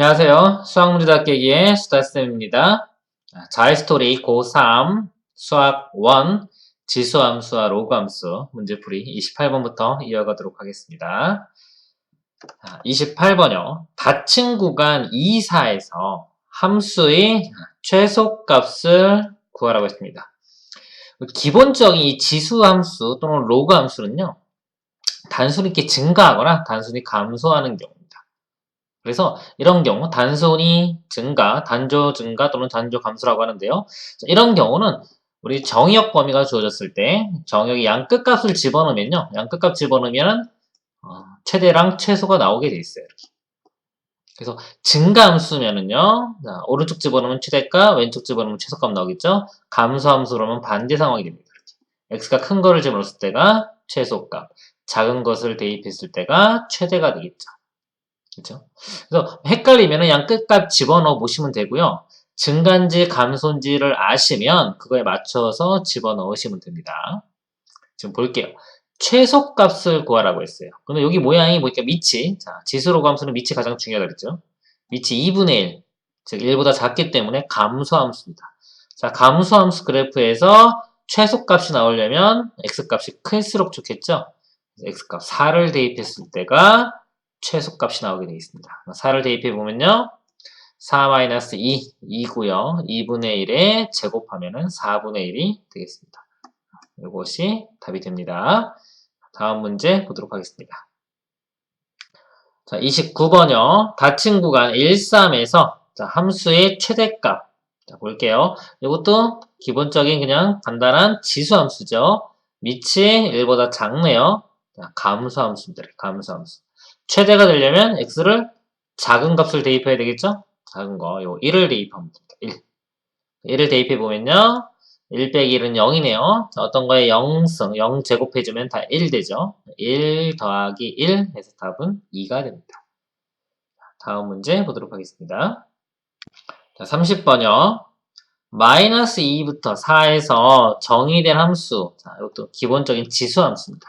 안녕하세요. 수학문제다 깨기의 수다쌤입니다. 자이스토리 고3 수학 1 지수함수와 로그함수 문제풀이 28번부터 이어가도록 하겠습니다. 28번요. 닫힌 구간 2, 4에서 함수의 최소값을 구하라고 했습니다. 기본적인 이 지수함수 또는 로그함수는요. 단순히 이렇게 증가하거나 단순히 감소하는 경우 그래서 이런 경우 단순히 증가, 단조 증가 또는 단조 감소라고 하는데요. 이런 경우는 우리 정의역 범위가 주어졌을 때 정의역의 양 끝값을 집어넣으면요. 양 끝값 집어넣으면 최대랑 최소가 나오게 돼 있어요. 이렇게. 그래서 증가함수면은요. 오른쪽 집어넣으면 최대값, 왼쪽 집어넣으면 최소값 나오겠죠. 감소함수로는 반대 상황이 됩니다. 이렇게. x가 큰 거를 집어넣었을 때가 최소값, 작은 것을 대입했을 때가 최대가 되겠죠. 그렇죠? 그래서 헷갈리면 양 끝값 집어넣어 보시면 되고요. 증가인지 감소인지를 아시면 그거에 맞춰서 집어넣으시면 됩니다. 지금 볼게요. 최소값을 구하라고 했어요. 그러면 여기 모양이 보니까 밑이, 자, 지수로 함수는 밑이 가장 중요하다 그랬죠? 밑이 2분의 1, 즉 1보다 작기 때문에 감소함수입니다. 자, 감소함수 그래프에서 최소값이 나오려면 x값이 클수록 좋겠죠? x값 4를 대입했을 때가 최소값이 나오게 되어 있습니다. 4를 대입해 보면요. 4-2, 2고요. 2분의 1에 제곱하면은 4분의 1이 되겠습니다. 이것이 답이 됩니다. 다음 문제 보도록 하겠습니다. 자, 29번요. 닫힌 구간 1, 3에서 자, 함수의 최대값. 자, 볼게요. 이것도 기본적인 그냥 간단한 지수함수죠. 밑이 1보다 작네요. 자, 감소함수입니다. 감소함수. 최대가 되려면 x를 작은 값을 대입해야 되겠죠? 작은 거, 요 1을 대입하면 됩니다. 1. 1을 대입해 보면요. 1 빼기 1은 0이네요. 자, 어떤 거에 0승, 0 제곱해주면 다 1 되죠. 1 더하기 1 해서 답은 2가 됩니다. 다음 문제 보도록 하겠습니다. 자, 30번요. 마이너스 2부터 4에서 정의된 함수. 자, 이것도 기본적인 지수함수입니다.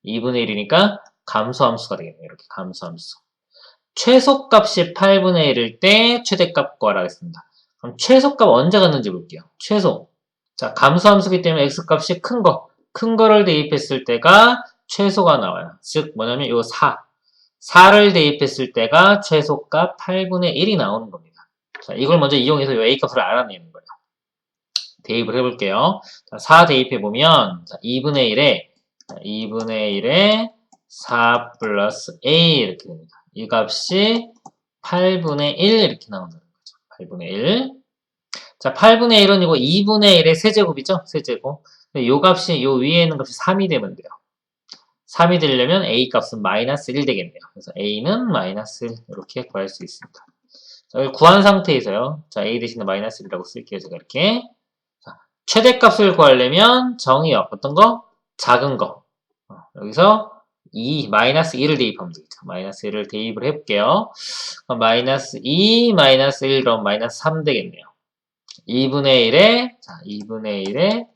2분의 1이니까 감소함수가 되겠네요. 이렇게 감소함수. 최소값이 8분의 1일 때 최대값 구하라 했습니다. 그럼 최소값 언제 갔는지 볼게요. 최소. 자, 감소함수기 때문에 x값이 큰 거를 대입했을 때가 최소가 나와요. 즉, 뭐냐면 요 4를 대입했을 때가 최소값 8분의 1이 나오는 겁니다. 자, 이걸 먼저 이용해서 요 a값을 알아내는 거예요. 대입을 해볼게요. 자, 4 대입해보면, 2분의 1에 4 플러스 a 이렇게 됩니다. 이 값이 8분의 1 이렇게 나온다는 거죠. 8분의 1. 자, 8분의 1은 이거 2분의 1의 세제곱이죠? 세제곱. 요 값이, 요 위에 있는 값이 3이 되면 돼요. 3이 되려면 a 값은 마이너스 1 되겠네요. 그래서 a는 마이너스 1 이렇게 구할 수 있습니다. 자, 여기 구한 상태에서요. 자, a 대신에 마이너스 1이라고 쓸게요. 제가 이렇게. 자, 최대값을 구하려면 정의역 어떤 거? 작은 거. 여기서 2, 마이너스 2를 대입하면 되겠죠. 마이너스 1을 대입을 해볼게요. 그럼 마이너스 2, 마이너스 1, 그럼 마이너스 3 되겠네요. 2분의 1에, 자, 2분의 1에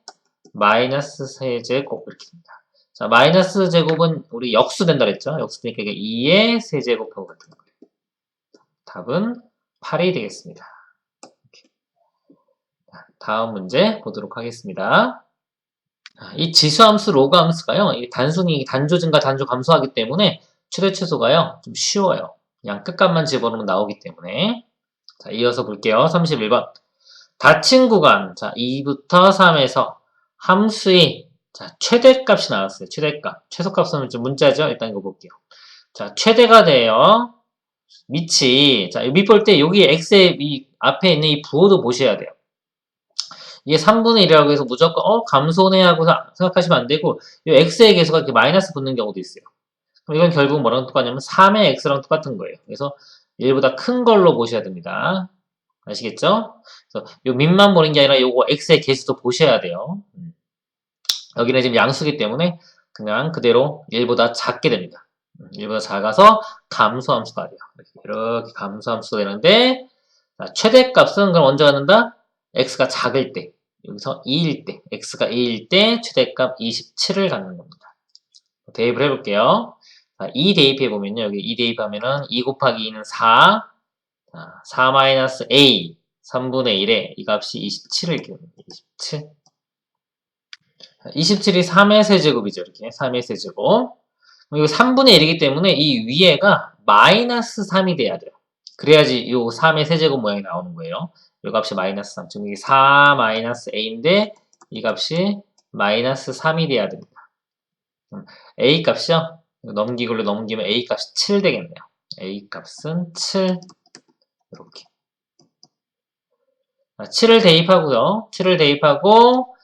마이너스 세제곱 이렇게 됩니다. 자, 마이너스 제곱은 우리 역수 된다 그랬죠? 역수 되니까 이게 2의 세제곱하고 같은 거예요. 답은 8이 되겠습니다. 다음 문제 보도록 하겠습니다. 이 지수함수, 로그함수가요, 단순히 단조 증가, 단조 감소하기 때문에 최대 최소가요, 좀 쉬워요. 그냥 끝값만 집어넣으면 나오기 때문에. 자, 이어서 볼게요. 31번. 닫힌 구간, 자, 2부터 3에서 함수의, 자, 최대값이 나왔어요. 최대값. 최소값은 좀 문자죠? 일단 이거 볼게요. 자, 최대가 돼요. 밑이, 자, 밑 볼 때 여기 x의 이 앞에 있는 이 부호도 보셔야 돼요. 이게 3분의 1이라고 해서 무조건 감소네 하고 생각하시면 안 되고 이 x의 계수가 이렇게 마이너스 붙는 경우도 있어요. 그럼 이건 결국 뭐랑 똑같냐면 3의 x랑 똑같은 거예요. 그래서 1보다 큰 걸로 보셔야 됩니다. 아시겠죠? 그래서 요 밑만 보는 게 아니라 요거 x의 계수도 보셔야 돼요. 여기는 지금 양수기 때문에 그냥 그대로 1보다 작게 됩니다. 1보다 작아서 감소함수가 돼요. 이렇게 감소함수가 되는데 최대값은 그럼 언제 갖는다? x가 작을 때, 여기서 2일 때, x가 2일 때 최대값 27을 갖는 겁니다. 대입을 해볼게요. 2 대입해보면요. 여기 2 대입하면은 2 곱하기 2는 4, 4-a 3분의 1에 이 값이 27을 기록합니다. 27. 27이 3의 세제곱이죠. 이렇게 3의 세제곱. 이거 3분의 1이기 때문에 이 위에가 마이너스 3이 돼야 돼요. 그래야지 이 3의 세제곱 모양이 나오는 거예요. 이 값이 마이너스 3. 지금 이게 4-a인데 이 값이 마이너스 3이 돼야 됩니다. a 값이요. 넘기걸로 넘기면 a 값이 7 되겠네요. a 값은 7. 이렇게. 7을 대입하고요. 7을 대입하고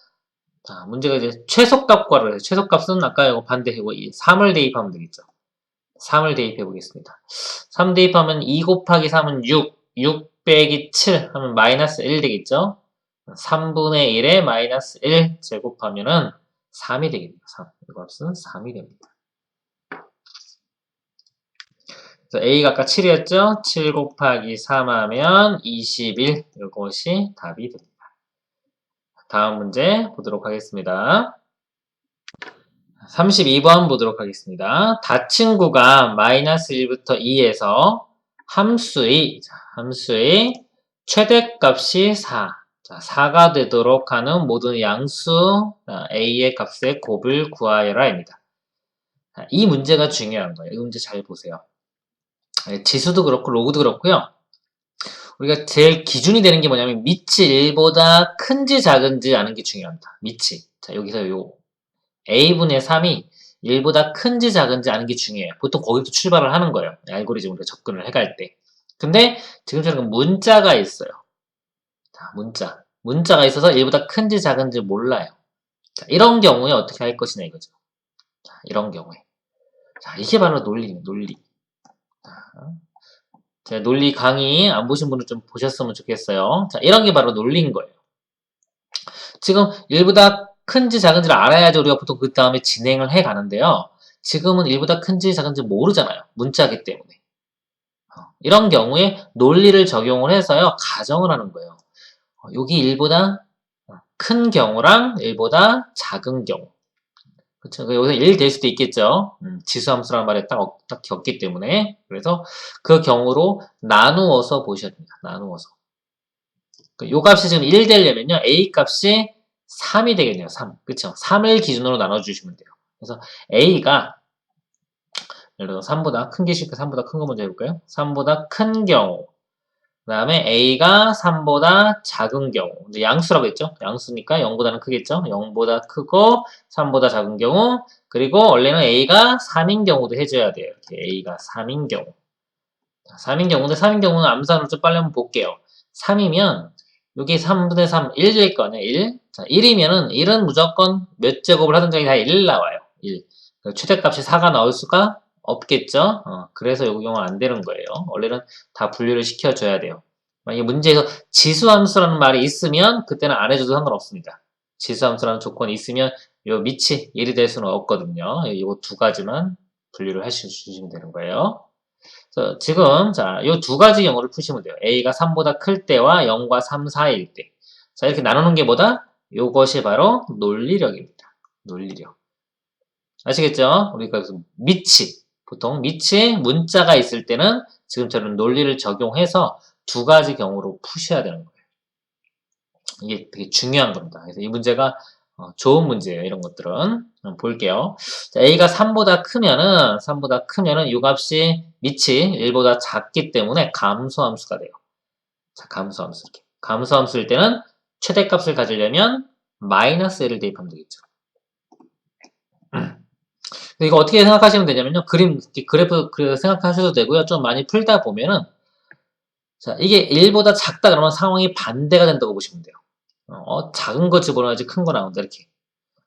자, 문제가 이제 최소값 구하라 해요. 최소값은 아까 이거 반대하고 3을 대입하면 되겠죠. 3을 대입해 보겠습니다. 3 대입하면 2 곱하기 3은 6, 6 빼기 7 하면 마이너스 1 되겠죠. 3분의 1에 마이너스 1 제곱하면은 3이 되겠네요. 3. 이 값은 3이 됩니다. 그래서 A가 아까 7이었죠? 7 곱하기 3 하면 21. 이것이 답이 됩니다. 다음 문제 보도록 하겠습니다. 32번 보도록 하겠습니다. 닫힌 구간 마이너스 1부터 2에서 함수의 최대값이 4. 자, 4가 되도록 하는 모든 양수 A의 값의 곱을 구하여라입니다. 이 문제가 중요한 거예요. 이 문제 잘 보세요. 지수도 그렇고 로그도 그렇고요. 우리가 제일 기준이 되는 게 뭐냐면 밑이 1보다 큰지 작은지 아는 게 중요합니다. 밑이. 자, 여기서 요 a분의 3이 1보다 큰지 작은지 아는 게 중요해요. 보통 거기서 출발을 하는 거예요. 알고리즘으로 접근을 해갈 때. 근데 지금처럼 문자가 있어요. 자, 문자가 있어서 1보다 큰지 작은지 몰라요. 자, 이런 경우에 어떻게 할 것이냐 이거죠. 자, 이런 경우에. 자, 이게 바로 논리입니다. 논리. 자, 제가 논리 강의 안 보신 분은 좀 보셨으면 좋겠어요. 자, 이런 게 바로 논리인 거예요. 지금 1보다 큰지 작은지를 알아야지 우리가 보통 그 다음에 진행을 해 가는데요. 지금은 1보다 큰지 작은지 모르잖아요. 문자기 때문에. 이런 경우에 논리를 적용을 해서요. 가정을 하는 거예요. 여기 1보다 큰 경우랑 1보다 작은 경우. 그렇죠. 여기서 1 될 수도 있겠죠. 지수함수라는 말에 딱 겹기 때문에. 그래서 그 경우로 나누어서 보셔야 됩니다. 나누어서. 요 값이 지금 1 되려면요. A 값이 3이 되겠네요. 3. 그쵸? 3을 기준으로 나눠주시면 돼요. 그래서 A가 예를 들어 3보다 큰 게 쉽게 3보다 큰 거 먼저 해볼까요? 3보다 큰 경우. 그 다음에 A가 3보다 작은 경우. 이제 양수라고 했죠? 양수니까 0보다는 크겠죠? 0보다 크고 3보다 작은 경우. 그리고 원래는 A가 3인 경우도 해줘야 돼요. 이렇게 A가 3인 경우. 3인 경우인데 3인 경우는 암산으로 좀 빨리 한번 볼게요. 3이면 여기 3분의 3, 1 될 거 아니야, 1. 자, 1이면은 1은 무조건 몇 제곱을 하든지 다 1 나와요. 1. 최대값이 4가 나올 수가 없겠죠? 그래서 이 경우는 안 되는 거예요. 원래는 다 분류를 시켜줘야 돼요. 만약에 문제에서 지수함수라는 말이 있으면 그때는 안 해줘도 상관없습니다. 지수함수라는 조건이 있으면 요 밑이 1이 될 수는 없거든요. 이 두 가지만 분류를 해주시면 되는 거예요. 지금 자, 요 두 가지 경우를 푸시면 돼요. A가 3보다 클 때와 0과 3 사이일 때. 자, 이렇게 나누는 게 뭐다? 요것이 바로 논리력입니다. 논리력. 아시겠죠? 우리가 보통 밑이 문자가 있을 때는 지금처럼 논리를 적용해서 두 가지 경우로 푸셔야 되는 거예요. 이게 되게 중요한 겁니다. 그래서 이 문제가 좋은 문제예요. 이런 것들은. 한번 볼게요. 자, A가 3보다 크면은 이 값이 밑이 1보다 작기 때문에 감소함수가 돼요. 자, 감소함수 이렇게. 감소함수일 때는 최대값을 가지려면 마이너스 1을 대입하면 되겠죠. 이거 어떻게 생각하시면 되냐면요. 그래프 생각하셔도 되고요. 좀 많이 풀다 보면은 자, 이게 1보다 작다 그러면 상황이 반대가 된다고 보시면 돼요. 작은 거 집어넣어야지 큰 거 나온다, 이렇게.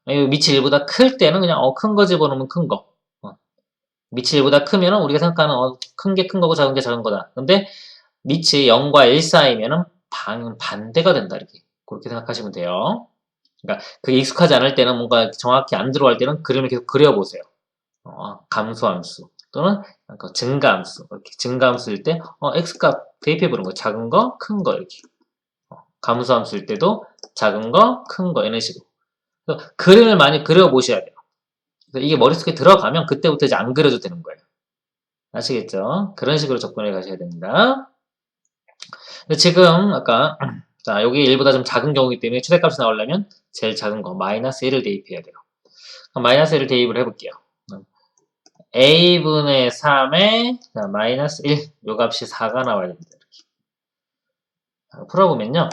밑이 1보다 클 때는 그냥, 큰 거 집어넣으면 큰 거. 밑이 1보다 크면은 우리가 생각하는, 큰 게 큰 거고 작은 게 작은 거다. 근데 밑이 0과 1 사이면은 반대가 된다, 이렇게. 그렇게 생각하시면 돼요. 그러니까 그게 익숙하지 않을 때는 뭔가 정확히 안 들어갈 때는 그림을 계속 그려보세요. 감소함수 또는 증가함수. 이렇게 증가함수일 때, x값 대입해보는 거. 작은 거, 큰 거, 이렇게. 감소함수일 때도 작은 거, 큰 거, 이런 식으로. 그림을 많이 그려보셔야 돼요. 그래서 이게 머릿속에 들어가면 그때부터 이제 안 그려도 되는 거예요. 아시겠죠? 그런 식으로 접근해 가셔야 됩니다. 근데 지금 아까 자 여기 1보다 좀 작은 경우이기 때문에 최대값이 나오려면 제일 작은 거 마이너스 1을 대입해야 돼요. 그럼 마이너스 1을 대입을 해볼게요. a분의 3에 마이너스 1, 요 값이 4가 나와야 됩니다. 이렇게. 자, 풀어보면요.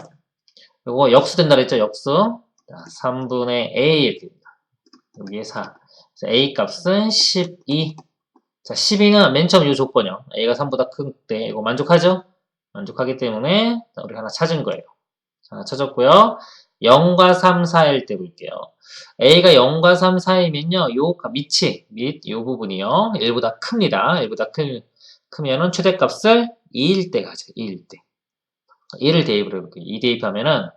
요거 역수 된다 그랬죠? 역수. 자, 3분의 a 이렇게 됩니다. 여기에 4. a 값은 12. 자, 12는 맨 처음 요 조건이요. a가 3보다 큰 때 이거 만족하죠? 만족하기 때문에 우리 하나 찾은 거예요. 자, 찾았고요. 0과 3 사이일 때 볼게요. a가 0과 3 사이면요. 요 밑이 요 부분이요. 1보다 큽니다. 1보다 크면은 최대값을 2일 때 가죠. 2일 때. 1을 대입을 해볼게요. 2 대입하면은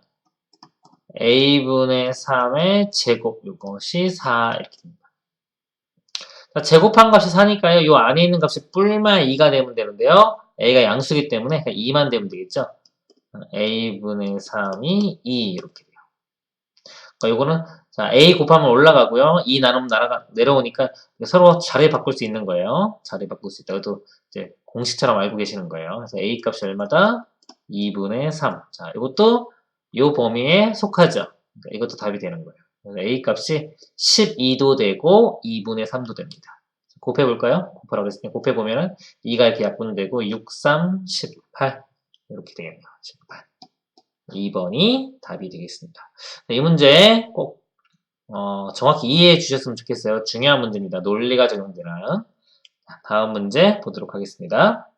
a분의 3의 제곱 요것이 4 이렇게 됩니다. 자, 제곱한 값이 4니까요. 요 안에 있는 값이 뿔마 2가 되면 되는데요. a가 양수기 때문에 2만 되면 되겠죠. a분의 3이 2 이렇게 돼요. 그러니까 요거는 자, a 곱하면 올라가고요. 2 나누면 내려오니까 서로 자리 바꿀 수 있는 거예요. 자리 바꿀 수 있다. 그것도 이제 공식처럼 알고 계시는 거예요. 그래서 a 값이 얼마다? 2분의 3. 자, 이것도 요 범위에 속하죠. 그러니까 이것도 답이 되는 거예요. 그래서 a 값이 12도 되고 2분의 3도 됩니다. 곱해볼까요? 곱하라고 했으니까 곱해보면은 2가 이렇게 약분되고 6, 3, 18 이렇게 되겠네요. 18. 2번이 답이 되겠습니다. 이 문제 꼭 정확히 이해해 주셨으면 좋겠어요. 중요한 문제입니다. 논리가 적용되는. 다음 문제 보도록 하겠습니다.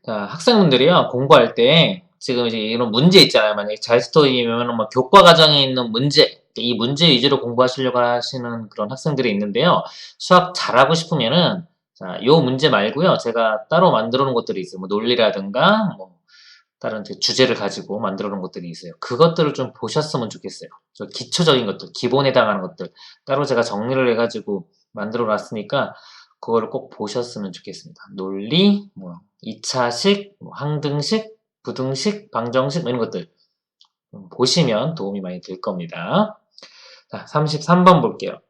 자, 학생분들이요, 공부할 때, 지금 이제 이런 문제 있잖아요. 만약에 자유스토리면 뭐 교과 과정에 있는 문제, 이 문제 위주로 공부하시려고 하시는 그런 학생들이 있는데요. 수학 잘하고 싶으면은, 자, 요 문제 말고요. 제가 따로 만들어 놓은 것들이 있어요. 뭐 논리라든가, 뭐, 다른 주제를 가지고 만들어 놓은 것들이 있어요. 그것들을 좀 보셨으면 좋겠어요. 저 기초적인 것들, 기본에 해당하는 것들, 따로 제가 정리를 해가지고 만들어 놨으니까, 그거를 꼭 보셨으면 좋겠습니다. 논리, 뭐, 2차식, 뭐 항등식, 부등식, 방정식, 뭐 이런 것들 보시면 도움이 많이 될 겁니다. 자, 33번 볼게요.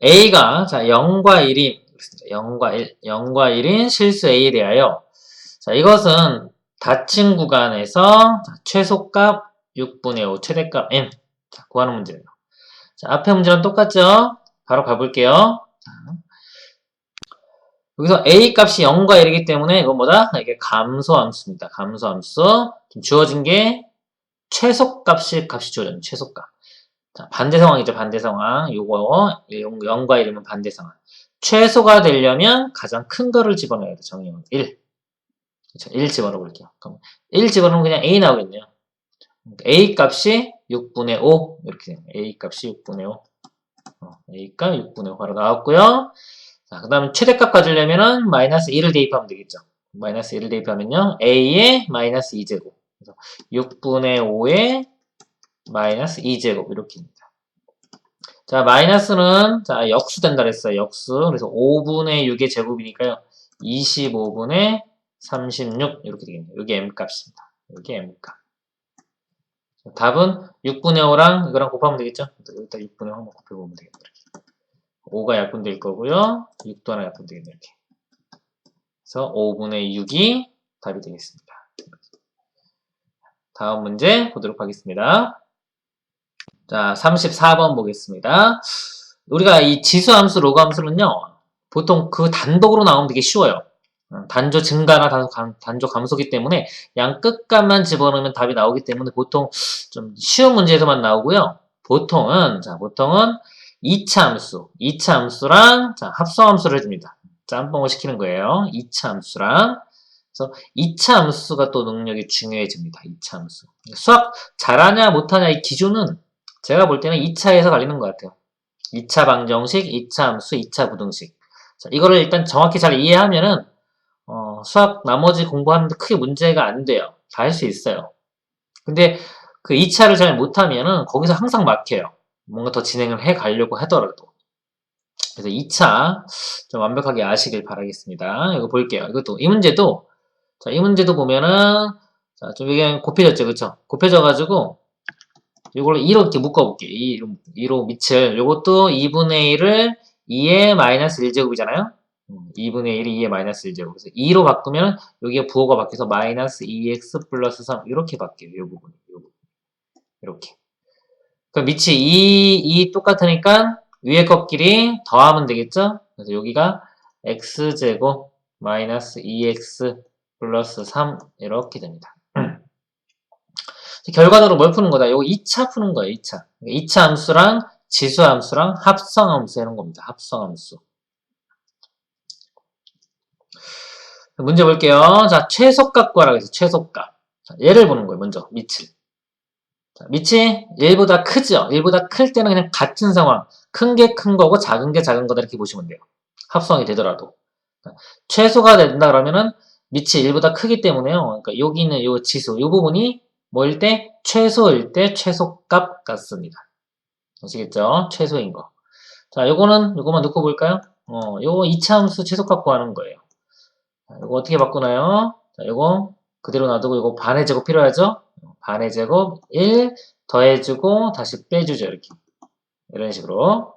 A가, 자, 0과 1인, 0과 1인 실수 A에 대하여, 자, 이것은 닫힌 구간에서 최소값 6분의 5, 최대값 n. 자, 구하는 문제예요. 자, 앞에 문제랑 똑같죠? 바로 가볼게요. 자, 여기서 a 값이 0과 1이기 때문에 이건 뭐다? 이게 감소함수입니다. 감소함수. 주어진 게 최소값이 주어졌네. 최소값. 자, 반대 상황이죠. 반대 상황. 요거 0과 1이면 반대 상황. 최소가 되려면 가장 큰 거를 집어넣어야 돼. 정의는 1. 그렇죠. 1 집어넣어 볼게요. 그럼 1 집어넣으면 그냥 a 나오겠네요. a 값이 6분의 5 이렇게 됩니다. a 값이 6분의 5. a 값 6분의 5 바로 나왔고요. 자, 그 다음에 최대값 가지려면은 마이너스 1을 대입하면 되겠죠. 마이너스 1을 대입하면요. a의 마이너스 2제곱. 그래서 6분의 5의 마이너스 2제곱. 이렇게입니다. 자, 마이너스는, 자, 역수 된다 그랬어요. 역수. 그래서 5분의 6의 제곱이니까요. 25분의 36. 이렇게 되겠네요. 여기 m값입니다. 여기 m값. 답은 6분의 5랑 이거랑 곱하면 되겠죠? 여기다 6분의 5 한번 곱해보면 되겠네요. 5가 약분될 거고요. 6도 하나 약분되겠네요. 이렇게. 그래서 5분의 6이 답이 되겠습니다. 다음 문제 보도록 하겠습니다. 자, 34번 보겠습니다. 우리가 이 지수함수, 로그함수는요, 보통 그 단독으로 나오면 되게 쉬워요. 단조 증가나 단조 감소기 때문에 양 끝값만 집어넣으면 답이 나오기 때문에 보통 좀 쉬운 문제에서만 나오고요. 보통은 2차 함수랑 합성함수를 해줍니다. 짬뽕을 시키는 거예요. 2차 함수랑. 그래서 2차 함수가 또 능력이 중요해집니다. 2차 함수. 수학 잘하냐 못하냐 이 기준은 제가 볼 때는 2차에서 갈리는 것 같아요. 2차 방정식, 2차 함수, 2차 부등식. 자, 이거를 일단 정확히 잘 이해하면은 수학 나머지 공부하는데 크게 문제가 안 돼요. 다 할 수 있어요. 근데 그 2차를 잘 못하면은 거기서 항상 막혀요. 뭔가 더 진행을 해 가려고 하더라도. 그래서 2차 좀 완벽하게 아시길 바라겠습니다. 이거 볼게요. 이 문제도 보면은, 자, 좀 이게 곱해졌죠. 그쵸? 곱해져가지고, 이걸로 2로 이렇게 묶어볼게요. 2로 밑을. 요것도 2분의 1을 2의 마이너스 1제곱이잖아요? 2분의 1이 2의 마이너스 1제곱. 그래서 2로 바꾸면 여기에 부호가 바뀌어서 마이너스 2x 플러스 3 이렇게 바뀌어요. 이 부분이. 이렇게. 그 밑이 2 똑같으니까 위에 것끼리 더하면 되겠죠? 그래서 여기가 x제곱 마이너스 2x 플러스 3 이렇게 됩니다. 결과적으로 뭘 푸는 거다? 이거 2차 푸는 거예요. 2차. 2차 함수랑 지수 함수랑 합성 함수 해놓은 겁니다. 합성 함수. 문제 볼게요. 자, 최소값 구하라고 해서 최소값. 자, 얘를 보는 거예요. 먼저 밑을. 자, 밑이 1보다 크죠? 1보다 클 때는 그냥 같은 상황. 큰 게 큰 거고 작은 게 작은 거다 이렇게 보시면 돼요. 합성이 되더라도. 자, 최소가 된다 그러면은 밑이 1보다 크기 때문에요. 그러니까 여기 있는 요 지수, 요 부분이 뭐일 때? 최소일 때 최소값 같습니다. 아시겠죠? 최소인 거. 자, 요거만 넣고 볼까요? 요거 2차 함수 최소값 구하는 거예요. 자, 요거 어떻게 바꾸나요? 자, 요거 그대로 놔두고 요거 반의 제곱 필요하죠? 반의 제곱 1 더해주고 다시 빼주죠. 이렇게. 이런 식으로.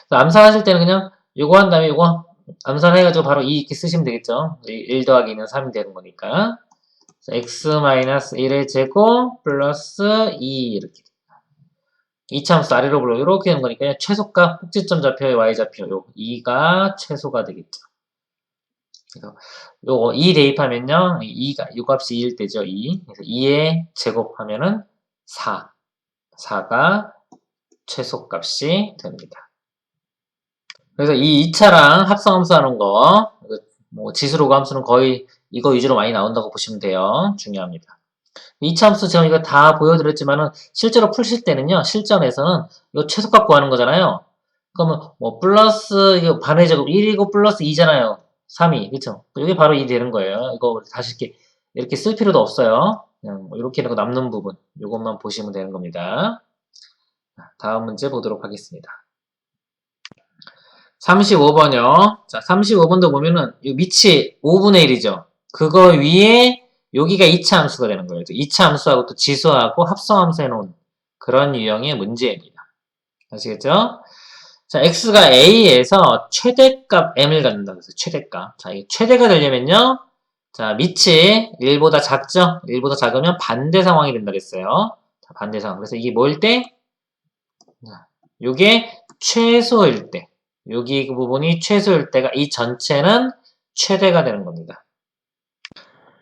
암산하실 때는 그냥 요거 한 다음에 요거 암산해가지고 바로 2 이렇게 쓰시면 되겠죠? 1 더하기 2는 3이 되는 거니까. x-1의 제곱 플러스 2 이렇게. 2차 함수 아래로 불러 이렇게 되는 거니까 최소값 꼭지점 좌표에 y좌표 요 2가 최소가 되겠죠. 그래서 요거 2 대입하면요. 2가 요 값이 2일 때죠. 2. 그래서 2의 제곱하면은 4. 4가 최소값이 됩니다. 그래서 이 2차랑 합성함수 하는 거, 뭐 지수로그 함수는 거의 이거 위주로 많이 나온다고 보시면 돼요. 중요합니다. 2차 함수 제가 이거 다 보여드렸지만은 실제로 풀실 때는요. 실전에서는 이거 최소값 구하는 거잖아요. 그러면 뭐 플러스 이거 반의 제곱 1이고 플러스 2잖아요. 3이 그쵸? 이게 바로 2 되는 거예요. 이거 다시 이렇게 쓸 필요도 없어요. 그냥 뭐 이렇게 해놓고 남는 부분 이것만 보시면 되는 겁니다. 다음 문제 보도록 하겠습니다. 35번이요. 자, 35번도 보면은 이 밑이 5분의 1이죠. 그거 위에 여기가 2차 함수가 되는 거예요. 2차 함수하고 또 지수하고 합성함수 해놓은 그런 유형의 문제입니다. 아시겠죠? 자, x가 a에서 최대값 m을 갖는다. 그래서 최대값. 자, 이 최대가 되려면요. 자, 밑이 1보다 작죠? 1보다 작으면 반대 상황이 된다 그랬어요. 자, 반대 상황. 그래서 이게 뭐일 때? 요게 최소일 때. 여기 그 부분이 최소일 때가 이 전체는 최대가 되는 겁니다.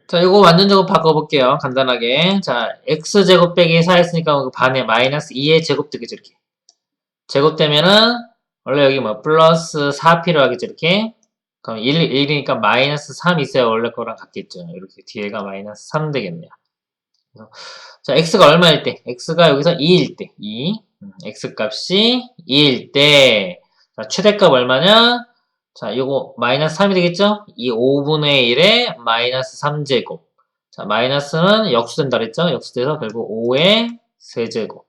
자, 이거 완전적으로 바꿔볼게요. 간단하게. 자, x제곱 빼기 4 했으니까 그 반에 마이너스 2의 제곱 되겠죠, 이렇게. 제곱되면은, 원래 여기 뭐, 플러스 4 필요하겠죠, 이렇게. 그럼 1이니까 마이너스 3 있어야 원래 거랑 같겠죠. 이렇게 뒤에가 마이너스 3 되겠네요. 자, x가 얼마일 때? x가 여기서 2일 때. 2. x 값이 2일 때. 자, 최대값 얼마냐? 자, 요거 마이너스 3이 되겠죠? 이 5분의 1에 마이너스 3제곱. 자, 마이너스는 역수된다 그랬죠? 역수돼서 결국 5의 세제곱.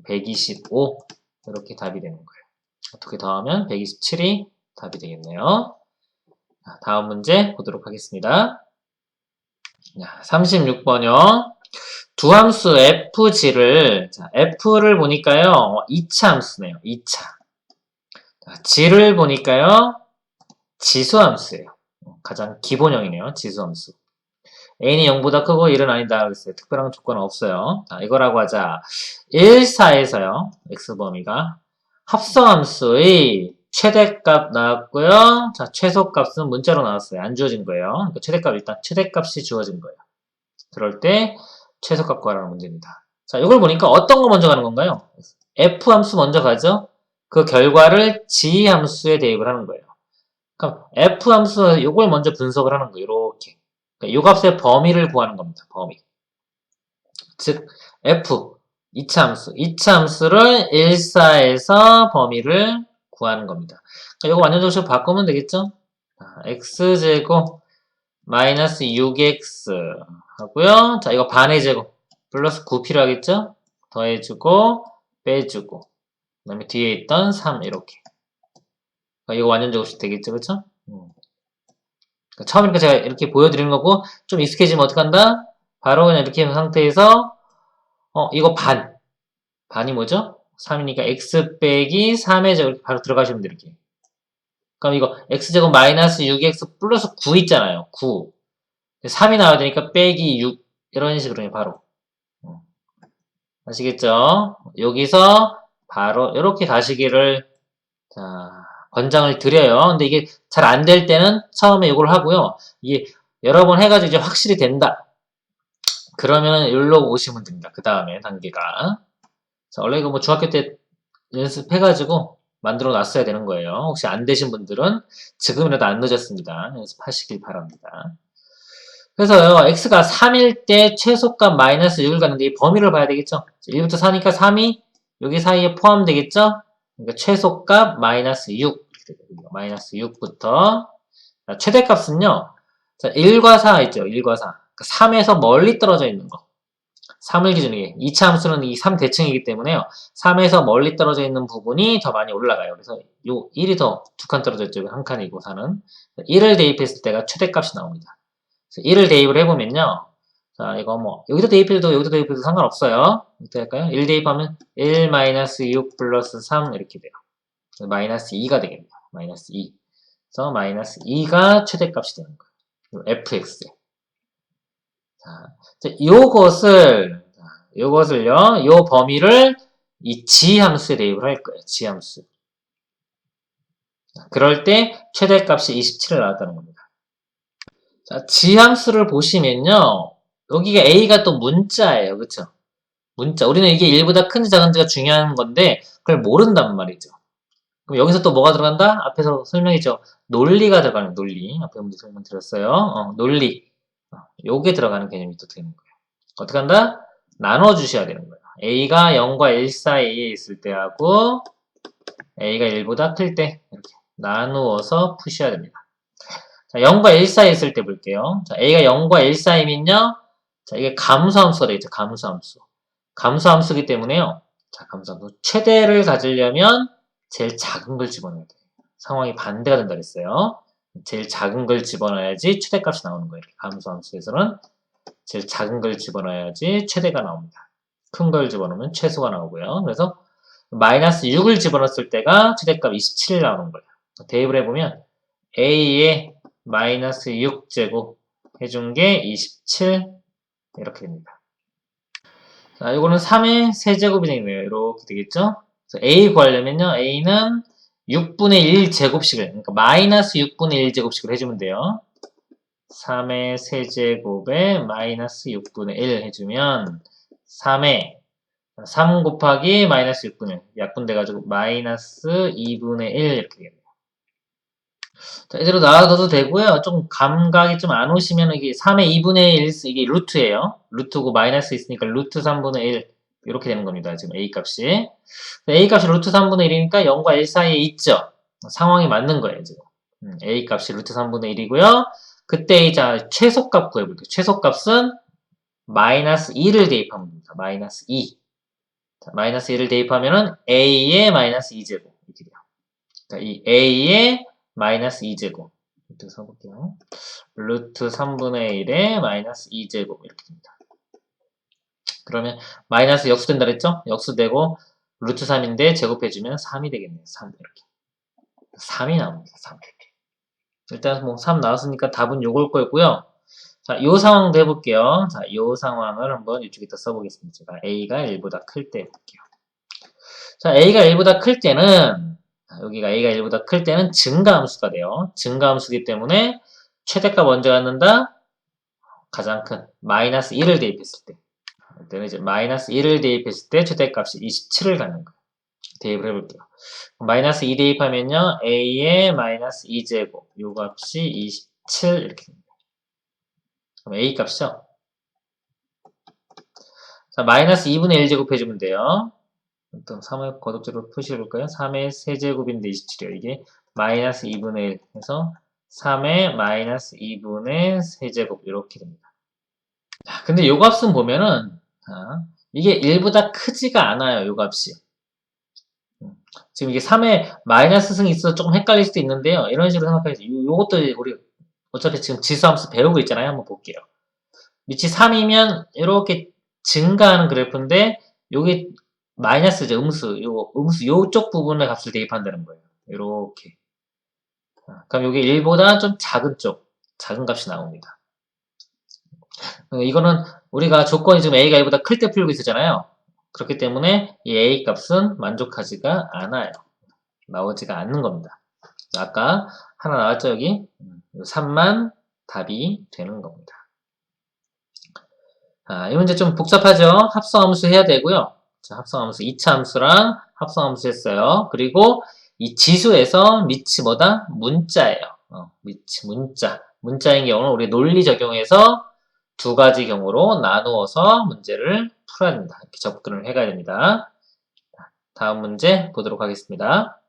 125. 이렇게 답이 되는 거예요. 어떻게 더하면 127이 답이 되겠네요. 자, 다음 문제 보도록 하겠습니다. 36번이요. 두 함수 fg를, 자, f를 보니까요, 2차 함수네요. 2차. g를 보니까요, 지수함수예요. 가장 기본형이네요. 지수함수. n이 0보다 크고 1은 아니다. 그랬어요. 특별한 조건은 없어요. 자, 이거라고 하자. 1, 4에서요. x범위가 합성함수의 최대값 나왔고요. 자, 최소값은 문자로 나왔어요. 안 주어진 거예요. 그러니까 최대값 일단 최대값이 주어진 거예요. 그럴 때 최소값 구하라는 문제입니다. 자, 이걸 보니까 어떤 거 먼저 가는 건가요? f함수 먼저 가죠. 그 결과를 g함수에 대입을 하는 거예요. 그럼 f함수 이걸 먼저 분석을 하는 거예요. 이렇게. 그러니까 이 값의 범위를 구하는 겁니다. 범위. 즉 f 2차 함수. 2차 함수를 1, 4에서 범위를 구하는 겁니다. 그러니까 이거 완전적으로 바꾸면 되겠죠? x제곱 마이너스 6x 하고요. 자, 이거 반의 제곱 플러스 9 필요하겠죠? 더해주고 빼주고 그 다음에 뒤에 있던 3 이렇게. 이거 완전적으로 되겠죠, 그쵸? 그러니까 처음이니까 제가 이렇게 보여드리는 거고, 좀 익숙해지면 어떡한다? 바로 그냥 이렇게 한 상태에서, 이거 반. 반이 뭐죠? 3이니까 x 빼기 3의 제곱 이렇게 바로 들어가시면 돼요, 이렇게. 그럼 이거 x제곱 마이너스 6x 플러스 9 있잖아요. 9. 3이 나와야 되니까 빼기 6. 이런 식으로 해, 바로. 아시겠죠? 여기서 바로 이렇게 가시기를 자, 권장을 드려요. 근데 이게 잘 안 될 때는 처음에 이걸 하고요. 이게 여러 번 해가지고 이제 확실히 된다. 그러면 여기로 오시면 됩니다. 그 다음에 단계가. 자, 원래 이거 뭐 중학교 때 연습해가지고 만들어 놨어야 되는 거예요. 혹시 안 되신 분들은 지금이라도 안 늦었습니다. 연습하시길 바랍니다. 그래서요, x가 3일 때 최소값 마이너스 6을 갖는데 이 범위를 봐야 되겠죠? 1부터 4니까 3이 여기 사이에 포함되겠죠? 그러니까 최소값 마이너스 6. 마이너스 6부터 최대값은요. 자, 1과 4 있죠? 1과 4. 3에서 멀리 떨어져 있는 거. 3을 기준으로 2차 함수는 이 3 대칭이기 때문에요. 3에서 멀리 떨어져 있는 부분이 더 많이 올라가요. 그래서 요 1이 더 두 칸 떨어져 있죠. 한 칸이고 4는. 1을 대입했을 때가 최대값이 나옵니다. 그래서 1을 대입을 해보면요. 자, 이거 뭐 여기도 대입해도 여기도 대입해도 상관없어요. 어떻게 할까요? 1 대입하면 1 마이너스 6 플러스 3 이렇게 돼요. 마이너스 2가 되겠네요. 마이너스 2. 그래서 마이너스 2가 최대값이 되는 거예요. fx. 자, 요것을요, 요 범위를 이 지함수에 대입을 할 거예요. 지함수. 그럴 때 최대값이 27을 나왔다는 겁니다. 자, 지함수를 보시면요, 여기가 a가 또 문자예요. 그쵸? 문자. 우리는 이게 1보다 큰지 작은지가 중요한 건데, 그걸 모른단 말이죠. 그럼 여기서 또 뭐가 들어간다? 앞에서 설명했죠. 논리가 들어가는 논리. 앞에 문제 설명드렸어요. 논리. 요게 들어가는 개념이 또 되는 거예요. 어떻게 한다? 나눠주셔야 되는 거예요. a가 0과 1 사이에 있을 때하고 a가 1보다 클 때 이렇게 나누어서 푸셔야 됩니다. 자, 0과 1 사이에 있을 때 볼게요. 자, a가 0과 1 사이면요. 자, 이게 감수함수가 되겠죠. 감수함수. 감수함수기 때문에요. 자, 감수함수. 최대를 가지려면 제일 작은 걸 집어넣어야 돼요. 상황이 반대가 된다 그랬어요. 제일 작은 걸 집어넣어야지 최대값이 나오는 거예요. 감수함수에서는 제일 작은 걸 집어넣어야지 최대가 나옵니다. 큰 걸 집어넣으면 최소가 나오고요. 그래서 마이너스 6을 집어넣었을 때가 최대값 27이 나오는 거예요. 대입을 해보면 a의 마이너스 6제곱 해준 게 27 이렇게 됩니다. 자, 이거는 3의 세제곱이 되겠네요. 이렇게 되겠죠? 그래서 a 구하려면요. a는 6분의 1 제곱씩을, 그러니까 마이너스 6분의 1 제곱씩을 해주면 돼요. 3의 세제곱에 마이너스 6분의 1 해주면 3의 3 곱하기 마이너스 6분의 1 약분돼가지고 마이너스 2분의 1 이렇게 되겠네요. 자, 이대로 나와도 되고요. 좀 감각이 좀 안 오시면 이게 3의 2분의 1 이게 루트예요. 루트고 마이너스 있으니까 루트 3분의 1 이렇게 되는 겁니다. 지금 a 값이. a 값이 루트 3분의 1이니까 0과 1 사이에 있죠. 상황이 맞는 거예요, 지금. a 값이 루트 3분의 1이고요. 그때 이제 최소값 구해볼게요. 최소값은 마이너스 2를 대입하면 됩니다. 마이너스 2. 자, 마이너스 1을 대입하면은 a의 마이너스 2제곱 이렇게 돼요. 자, 이 a의 마이너스 2제곱 이렇게 써볼게요. 루트 3분의 1의 마이너스 2제곱 이렇게 됩니다. 그러면 마이너스 역수 된다 그랬죠? 역수되고 루트 3인데 제곱해주면 3이 되겠네요. 3 이렇게. 3이 나옵니다. 3 이렇게. 일단 뭐 3 나왔으니까 답은 요걸 거였고요. 자, 요 상황도 해볼게요. 자, 요 상황을 한번 이쪽에다 써보겠습니다. 제가 a가 1보다 클 때 볼게요. 자, a가 1보다 클 때는 여기가 a가 1보다 클 때는 증가함수가 돼요. 증가함수기 때문에 최대값 먼저 갖는다. 가장 큰 마이너스 1을 대입했을 때. 이때는 이제 마이너스 1을 대입했을 때 최대값이 27을 갖는 거예요. 대입을 해볼게요. 마이너스 2 대입하면요. a의 마이너스 2제곱 요 값이 27 이렇게 됩니다. 그럼 a 값이죠. 자, 마이너스 2분의 1제곱 해주면 돼요. 또 3의 거듭제로 표시해볼까요? 3의 세제곱인데 27이요. 이게 마이너스 2분의 1 해서 3의 마이너스 2분의 세제곱 이렇게 됩니다. 자, 근데 요 값은 보면은 이게 1보다 크지가 않아요. 요 값이. 지금 이게 3의 마이너스 승이 있어서 조금 헷갈릴 수도 있는데요. 이런 식으로 생각해서 요것도 우리 어차피 지금 지수함수 배우고 있잖아요. 한번 볼게요. 위치 3이면 이렇게 증가하는 그래프인데 요게 마이너스죠. 음수. 음수 요쪽 부분의 값을 대입한다는 거예요. 이렇게. 그럼 여기 1보다 좀 작은 쪽, 작은 값이 나옵니다. 이거는 우리가 조건이 지금 a가 1보다 클 때 풀고 있었잖아요. 그렇기 때문에 이 a 값은 만족하지가 않아요. 나오지가 않는 겁니다. 아까 하나 나왔죠, 여기? 3만 답이 되는 겁니다. 이 문제 좀 복잡하죠? 합성함수 해야 되고요. 자, 합성함수 2차 함수랑 합성함수 했어요. 그리고 이 지수에서 밑이 뭐다? 문자예요. 밑이 문자. 문자인 경우는 우리 논리 적용해서 두 가지 경우로 나누어서 문제를 풀어야 됩니다. 이렇게 접근을 해가야 됩니다. 다음 문제 보도록 하겠습니다.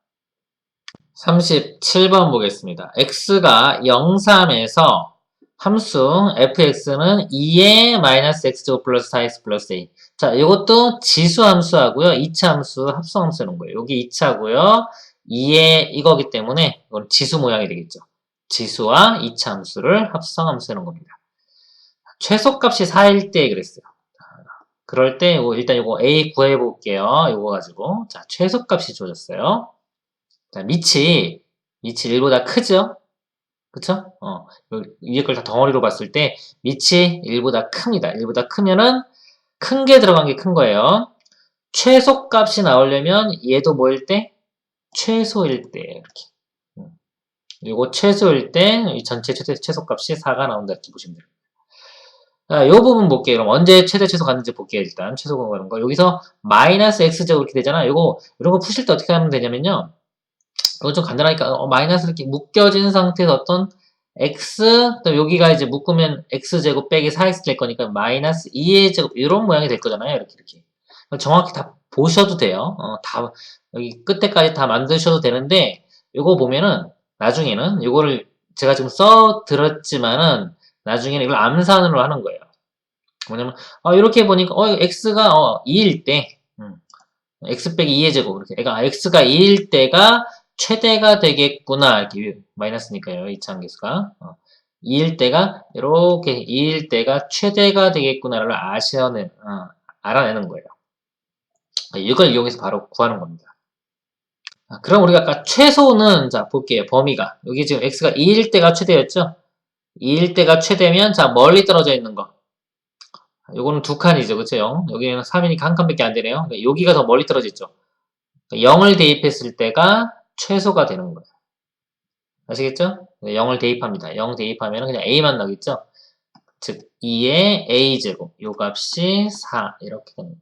37번 보겠습니다. x가 0, 3에서 함수 fx는 2의 마이너스 x제곱 플러스 4x 플러스 a. 자, 이것도 지수 함수하고요. 2차 함수 합성 함수는 거예요. 여기 2차고요. 2의 이거기 때문에 이건 지수 모양이 되겠죠. 지수와 2차 함수를 합성 함수하는 겁니다. 최소값이 4일 때 그랬어요. 그럴 때 일단 이거 a 구해 볼게요. 이거 가지고 자, 최소값이 주어졌어요. 자, 밑이 1보다 크죠? 그쵸? 위에 걸 다 덩어리로 봤을 때 밑이 1보다 큽니다. 1보다 크면은 큰 게 들어간 게 큰 거예요. 최소값이 나오려면 얘도 뭐일 때? 최소일 때 이렇게. 이거 최소일 때 이 전체 최소값이 4가 나온다 이렇게 보시면 돼요. 자, 요 부분 볼게요. 그럼 언제 최대 최소 갔는지 볼게요. 일단 최소가 가는 거. 여기서 마이너스 x제곱 이렇게 되잖아. 이런 거 푸실 때 어떻게 하면 되냐면요. 이건 좀 간단하니까 마이너스 이렇게 묶여진 상태에서 어떤 x 또 여기가 이제 묶으면 x제곱 빼기 4x 될 거니까 마이너스 2의 제곱 이런 모양이 될 거잖아요. 이렇게 정확히 다 보셔도 돼요. 다 여기 끝에까지 다 만드셔도 되는데 이거 보면은 나중에는 이거를 제가 지금 써 들었지만은 나중에는 이걸 암산으로 하는 거예요. 뭐냐면 이렇게 보니까 x가 2일 때 x 빼기 2의 제곱 이렇게 x가 2일 때가 최대가 되겠구나. 이렇게 마이너스니까요. 이차함계수가 2일 때가 이렇게 2일 때가 최대가 되겠구나를 알아내는 거예요. 이걸 이용해서 바로 구하는 겁니다. 그럼 우리가 아까 최소는 자 볼게요. 범위가 여기 지금 x가 2일 때가 최대였죠. 2일 때가 최대면 자 멀리 떨어져 있는 거. 요거는 두 칸이죠. 그쵸? 0. 여기는 3이니까 한 칸밖에 안 되네요. 그러니까 여기가 더 멀리 떨어져 있죠. 0을 대입했을 때가 최소가 되는 거예요. 아시겠죠? 0을 대입합니다. 0 대입하면 그냥 a만 나오겠죠? 즉 2의 a제곱 요 값이 4 이렇게 됩니다.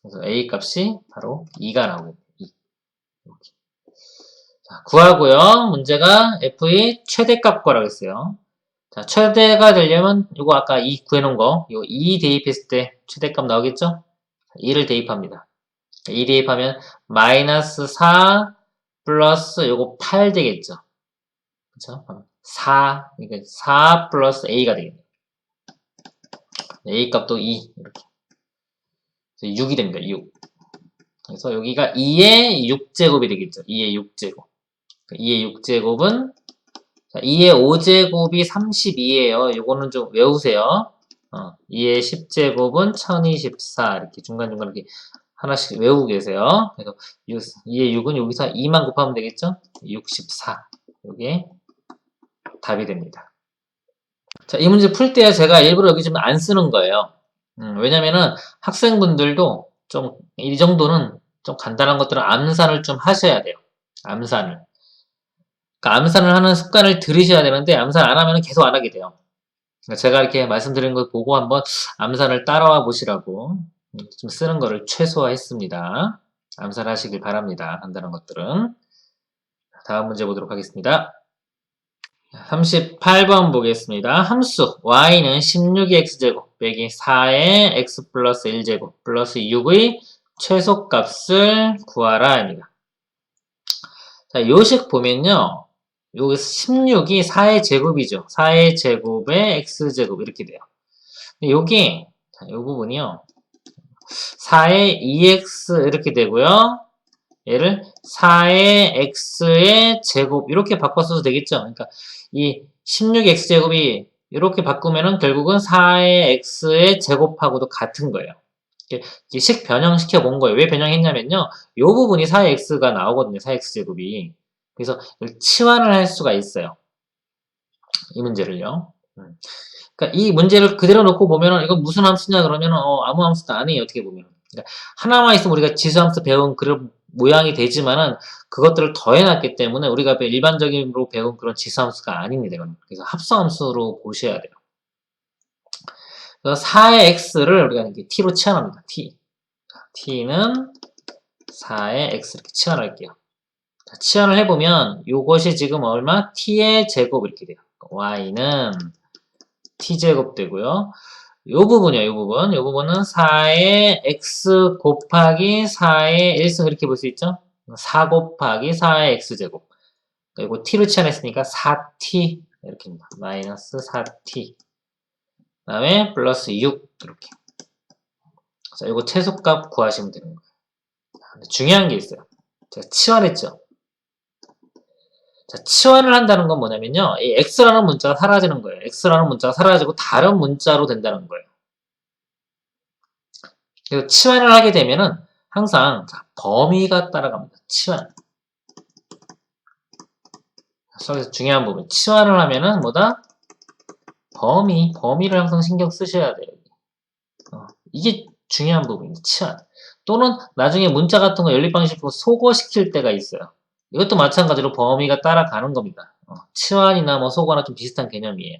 그래서 a 값이 바로 2가 나오겠네요. 2. 이렇게. 자, 구하고요. 문제가 f의 최대값 구하라고 했어요. 자, 최대가 되려면 요거 아까 2 구해놓은 거 요 2 대입했을 때 최대값 나오겠죠? 2를 대입합니다. 2 대입하면 마이너스 4 플러스 요거 8 되겠죠? 그쵸? 4, 그러니까 4 플러스 a가 되겠네요. a 값도 2 이렇게 6이 됩니다. 6. 그래서 여기가 2의 6제곱이 되겠죠. 2의 6제곱. 2의 6제곱은 2의 5제곱이 32예요. 요거는 좀 외우세요. 2의 10제곱은 1024 이렇게 중간중간 이렇게 하나씩 외우고 계세요. 그래서 2의 6은 여기서 2만 곱하면 되겠죠? 64. 요게 답이 됩니다. 자, 이 문제 풀 때 제가 일부러 여기 좀 안 쓰는 거예요. 왜냐면은 학생분들도 좀 이 정도는 좀 간단한 것들은 암산을 좀 하셔야 돼요. 암산을. 그러니까 암산을 하는 습관을 들이셔야 되는데 암산 안 하면 계속 안 하게 돼요. 그러니까 제가 이렇게 말씀드린 걸 보고 한번 암산을 따라와 보시라고 좀 쓰는 거를 최소화했습니다. 암산하시길 바랍니다. 간단한 것들은. 다음 문제 보도록 하겠습니다. 38번 보겠습니다. 함수 y는 16의 x제곱 빼기 4의 x 플러스 1제곱 플러스 6의 최소값을 구하라 입니다. 자, 요식 보면요. 여기 16이 4의 제곱이죠. 4의 제곱에 x제곱 이렇게 돼요. 근데 여기 이 부분이요. 4의 2x 이렇게 되고요. 얘를 4의 x의 제곱 이렇게 바꿔 써도 되겠죠. 그러니까 이 16x제곱이 이렇게 바꾸면은 결국은 4의 x의 제곱하고도 같은 거예요. 식 변형시켜 본 거예요. 왜 변형했냐면요. 이 부분이 4의 x가 나오거든요. 4x 제곱이. 그래서 이걸 치환을 할 수가 있어요. 이 문제를요. 그러니까 이 문제를 그대로 놓고 보면은 이건 무슨 함수냐 그러면은 아무 함수도 아니에요. 어떻게 보면. 그러니까 하나만 있으면 우리가 지수함수 배운 그런 모양이 되지만은 그것들을 더해놨기 때문에 우리가 일반적으로 배운 그런 지수함수가 아닙니다. 이건. 그래서 합성함수로 보셔야 돼요. 그래서 4의 x를 우리가 이렇게 t로 치환합니다. t는 4의 x 이렇게 치환할게요. 자, 치환을 해보면 이것이 지금 얼마? t의 제곱 이렇게 돼요. y는 t제곱 되고요. 요 부분이요, 요 부분은 4의 x 곱하기 4의 1승 이렇게 볼 수 있죠? 4 곱하기 4의 x제곱. 그리고 t로 치환했으니까 4t 이렇게입니다. 마이너스 4t. 그 다음에 플러스 6 이렇게. 자, 이거 최소값 구하시면 되는 거예요. 근데 중요한 게 있어요. 제가 치환했죠? 자, 치환을 한다는 건 뭐냐면요. 이 x라는 문자가 사라지는 거예요. x라는 문자가 사라지고 다른 문자로 된다는 거예요. 그래서 치환을 하게 되면은 항상 범위가 따라갑니다. 치환. 그래서 중요한 부분. 치환을 하면은 뭐다? 범위를 항상 신경 쓰셔야 돼요. 이게 중요한 부분입니다. 치환. 또는 나중에 문자 같은 거 연립방식으로 소거시킬 때가 있어요. 이것도 마찬가지로 범위가 따라가는 겁니다. 치환이나 뭐 소거나 좀 비슷한 개념이에요.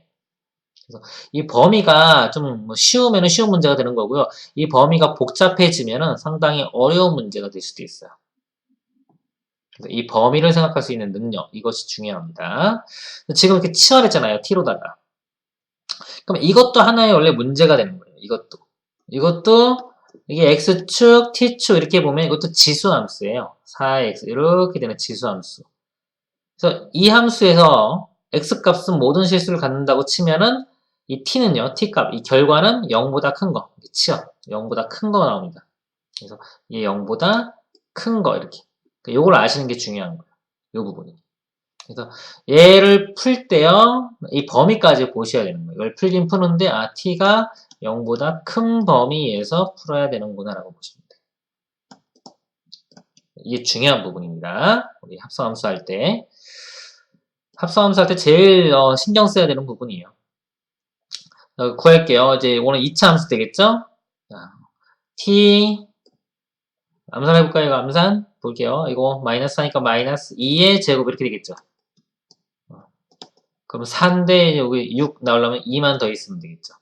그래서 이 범위가 좀 쉬우면 쉬운 문제가 되는 거고요. 이 범위가 복잡해지면 상당히 어려운 문제가 될 수도 있어요. 그래서 이 범위를 생각할 수 있는 능력, 이것이 중요합니다. 지금 이렇게 치환했잖아요. t로다가. 그럼 이것도 하나의 원래 문제가 되는 거예요. 이것도 이게 x축, t축 이렇게 보면 이것도 지수함수예요. 4x 이렇게 되는 지수함수. 그래서 이 함수에서 x값은 모든 실수를 갖는다고 치면은 이 t는요, t값, 이 결과는 0보다 큰 거, 치요. 0보다 큰 거가 나옵니다. 그래서 이 0보다 큰 거 이렇게. 요걸 아시는 게 중요한 거예요. 요 부분이. 그래서 얘를 풀 때요, 이 범위까지 보셔야 되는 거예요. 이걸 풀긴 푸는데 t가 0보다 큰 범위에서 풀어야 되는구나 라고 보시면 돼요. 이게 중요한 부분입니다. 우리 합성함수 할 때. 합성함수 할 때 제일 신경 써야 되는 부분이에요. 구할게요. 이제 오늘 2차 함수 되겠죠? 자, t 암산해볼까요? 이거 암산 볼게요. 이거 마이너스 하니까 마이너스 2의 제곱 이렇게 되겠죠? 그럼 4인데 여기 6 나오려면 2만 더 있으면 되겠죠?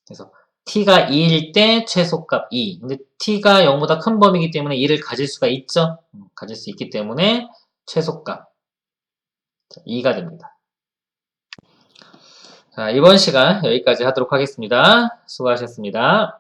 그래서 t가 2일 때 최소값 2. 근데 t가 0보다 큰 범위이기 때문에 2를 가질 수가 있죠? 가질 수 있기 때문에 최소값 2가 됩니다. 자, 이번 시간 여기까지 하도록 하겠습니다. 수고하셨습니다.